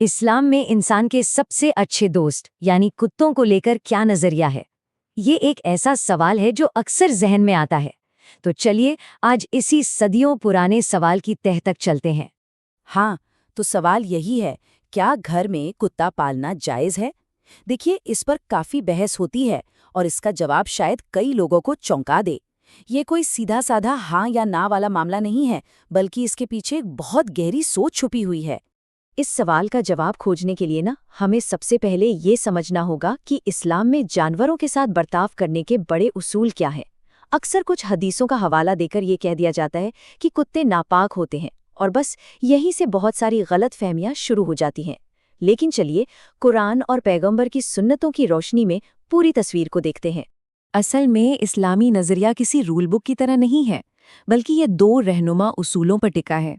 इस्लाम में इंसान के सबसे अच्छे दोस्त यानी कुत्तों को लेकर क्या नजरिया है? ये एक ऐसा सवाल है जो अक्सर जहन में आता है। तो चलिए आज इसी सदियों पुराने सवाल की तह तक चलते हैं। हाँ, तो सवाल यही है, क्या घर में कुत्ता पालना जायज़ है? देखिए, इस पर काफ़ी बहस होती है और इसका जवाब शायद कई लोगों को चौंका दे। ये कोई सीधा साधा हाँ या ना वाला मामला नहीं है, बल्कि इसके पीछे एक बहुत गहरी सोच छुपी हुई है। इस सवाल का जवाब खोजने के लिए हमें सबसे पहले ये समझना होगा कि इस्लाम में जानवरों के साथ बर्ताव करने के बड़े उसूल क्या हैं। अक्सर कुछ हदीसों का हवाला देकर ये कह दिया जाता है कि कुत्ते नापाक होते हैं और बस यहीं से बहुत सारी गलत फहमियां शुरू हो जाती हैं। लेकिन चलिए कुरान और पैगंबर की सुन्नतों की रोशनी में पूरी तस्वीर को देखते हैं। असल में इस्लामी नज़रिया किसी रूल बुक की तरह नहीं है, बल्कि ये दो रहनुमा उसूलों पर टिका है।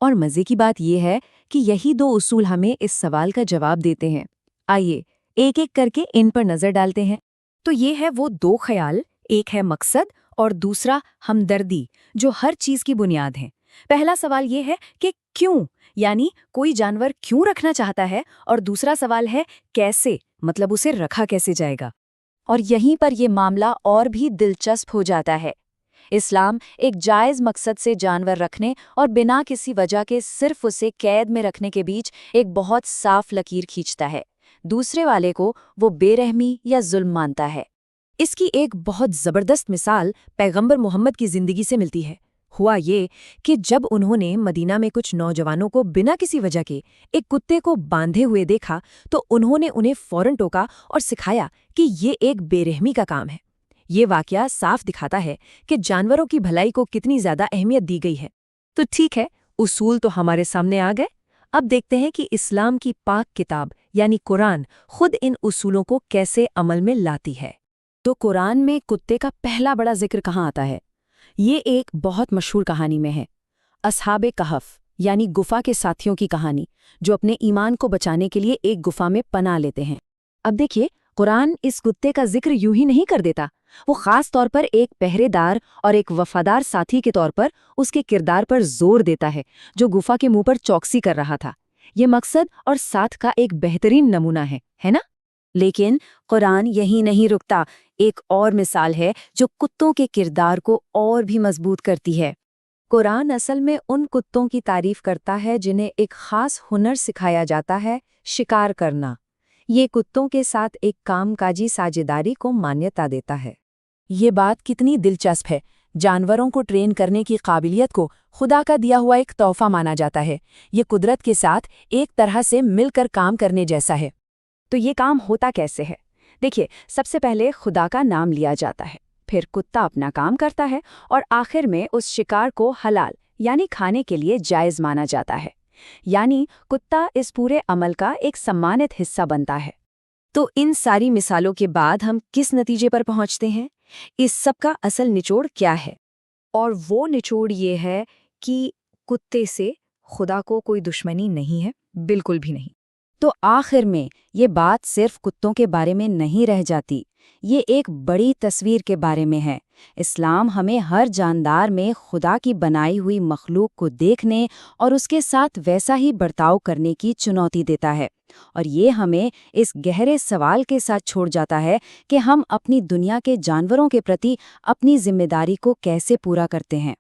और मज़े की बात यह है कि यही दो उसूल हमें इस सवाल का जवाब देते हैं। आइए एक एक करके इन पर नज़र डालते हैं। तो ये है वो दो ख्याल, एक है मकसद और दूसरा हमदर्दी, जो हर चीज़ की बुनियाद है। पहला सवाल ये है कि क्यों, यानी कोई जानवर क्यों रखना चाहता है, और दूसरा सवाल है कैसे, मतलब उसे रखा कैसे जाएगा। और यहीं पर यह मामला और भी दिलचस्प हो जाता है। इस्लाम एक जायज़ मकसद से जानवर रखने और बिना किसी वजह के सिर्फ उसे कैद में रखने के बीच एक बहुत साफ लकीर खींचता है। दूसरे वाले को वो बेरहमी या जुल्म मानता है। इसकी एक बहुत ज़बरदस्त मिसाल पैगंबर मोहम्मद की ज़िंदगी से मिलती है। हुआ ये कि जब उन्होंने मदीना में कुछ नौजवानों को बिना किसी वजह के एक कुत्ते को बांधे हुए देखा, तो उन्होंने उन्हें फौरन टोका और सिखाया कि ये एक बेरहमी का काम है। ये वाकया साफ दिखाता है कि जानवरों की भलाई को कितनी ज़्यादा अहमियत दी गई है। तो ठीक है, उसूल तो हमारे सामने आ गए। अब देखते हैं कि इस्लाम की पाक किताब यानी कुरान खुद इन उसूलों को कैसे अमल में लाती है। तो कुरान में कुत्ते का पहला बड़ा जिक्र कहाँ आता है? ये एक बहुत मशहूर कहानी में है, अस्हाबे कहफ यानी गुफा के साथियों की कहानी, जो अपने ईमान को बचाने के लिए एक गुफा में पनाह लेते हैं। अब देखिए, कुरान इस कुत्ते का जिक्र यूं ही नहीं कर देता। वो खास तौर पर एक पहरेदार और एक वफादार साथी के तौर पर उसके किरदार पर जोर देता है, जो गुफा के मुंह पर चौकसी कर रहा था। ये मकसद और साथ का एक बेहतरीन नमूना है ना? लेकिन कुरान यही नहीं रुकता। एक और मिसाल है जो कुत्तों के किरदार को और भी मजबूत करती है। कुरान असल में उन कुत्तों की तारीफ करता है जिन्हें एक खास हुनर सिखाया जाता है, शिकार करना। ये कुत्तों के साथ एक कामकाजी साझेदारी को मान्यता देता है। ये बात कितनी दिलचस्प है। जानवरों को ट्रेन करने की काबिलियत को खुदा का दिया हुआ एक तोहफा माना जाता है। ये कुदरत के साथ एक तरह से मिलकर काम करने जैसा है। तो ये काम होता कैसे है? देखिए, सबसे पहले खुदा का नाम लिया जाता है, फिर कुत्ता अपना काम करता है और आखिर में उस शिकार को हलाल यानी खाने के लिए जायज़ माना जाता है। यानी कुत्ता इस पूरे अमल का एक सम्मानित हिस्सा बनता है। तो इन सारी मिसालों के बाद हम किस नतीजे पर पहुंचते हैं? इस सब का असल निचोड़ क्या है? और वो निचोड़ ये है कि कुत्ते से खुदा को कोई दुश्मनी नहीं है, बिल्कुल भी नहीं। तो आखिर में ये बात सिर्फ कुत्तों के बारे में नहीं रह जाती, ये एक बड़ी तस्वीर के बारे में है। इस्लाम हमें हर जानदार में खुदा की बनाई हुई मखलूक को देखने और उसके साथ वैसा ही बर्ताव करने की चुनौती देता है। और ये हमें इस गहरे सवाल के साथ छोड़ जाता है कि हम अपनी दुनिया के जानवरों के प्रति अपनी जिम्मेदारी को कैसे पूरा करते हैं।